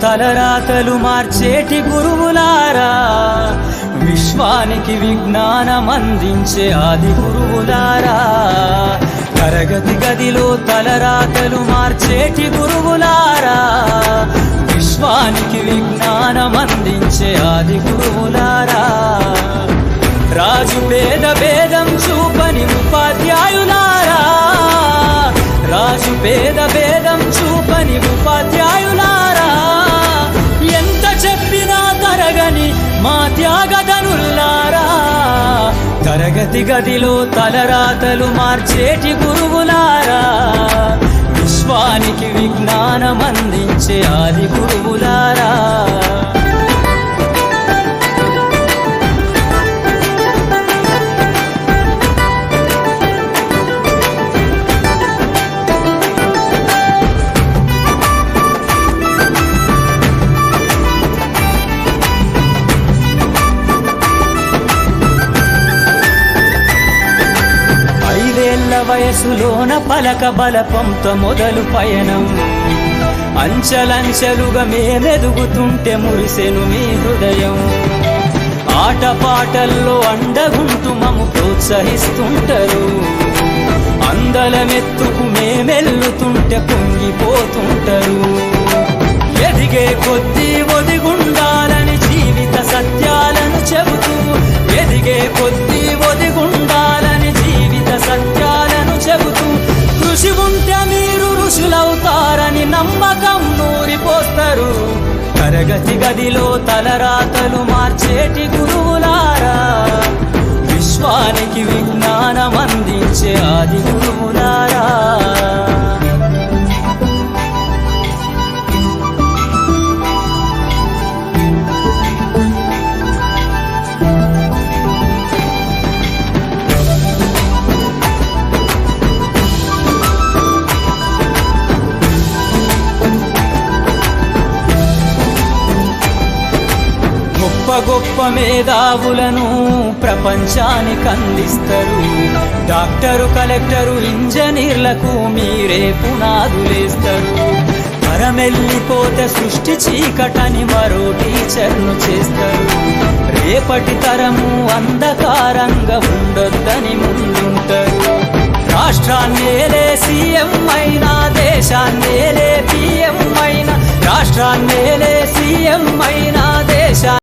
తలరాతలు మార్చేటి గురువులారా, విశ్వానికి విజ్ఞానమందించే ఆది గురువులారా. తరగతి గదిలో తలరాతలు మార్చేటి గురువులారా, విశ్వానికి విజ్ఞానమందించే ఆది గురువులారా. రాజు పేద భేదం చూపని ఉపాధ్యాయులారా, రాజు పేద భేదం చూపని ఉపాధ్యాయులారా. ఎంత చెప్పినా తరగని మా త్యాగధనుల్లారా, తరగతి గదిలో తలరాతలు మార్చేటి గురువులారా, విశ్వానికి విజ్ఞానమందించే ఆది గురువులారా. వయసులోన పలక బలపంతో మొదలు పయనం, అంచలంచెలుగా మేమెదుగుతుంటే మురిసెను మీ హృదయం. ఆటపాటల్లో అండగుంటూ మము ప్రోత్సహిస్తుంటారు, అందలమెత్తుకు మేమెల్లుతుంటే పొంగిపోతుంటారు. ఎదిగే కొద్దీ ఒదిగుండాలని జీవిత సత్యాలను చెబుతూ, ఎదిగే కొద్దీ ఒదిగుండాలని జీవిత సత్యాలను చెబుతూ, కృషి ఉంటే మీరు ఋషులవుతారని నమ్మకం నూరిపోస్తారు. తరగతి గదిలో తలరాతలు మార్చేటి గురువులారా, విశ్వానికి విజ్ఞానమందించే ఆది గురువులారా. గొప్ప మేధావులను ప్రపంచానికి అందిస్తారు. డాక్టరు, కలెక్టరు, ఇంజనీర్లకు మీరే పునాదులేస్తారు. తరమెల్లిపోతే సృష్టి చీకటని మరో టీచర్ను చేస్తారు. రేపటి తరము అంధకారంగా ఉండొద్దని ముందుంటారు. రాష్ట్రాన్నేలే సీఎం అయినా, దేశాన్నేలే పిఎం అయినా, రాష్ట్రాన్నేలే సీఎం అయినా, దేశా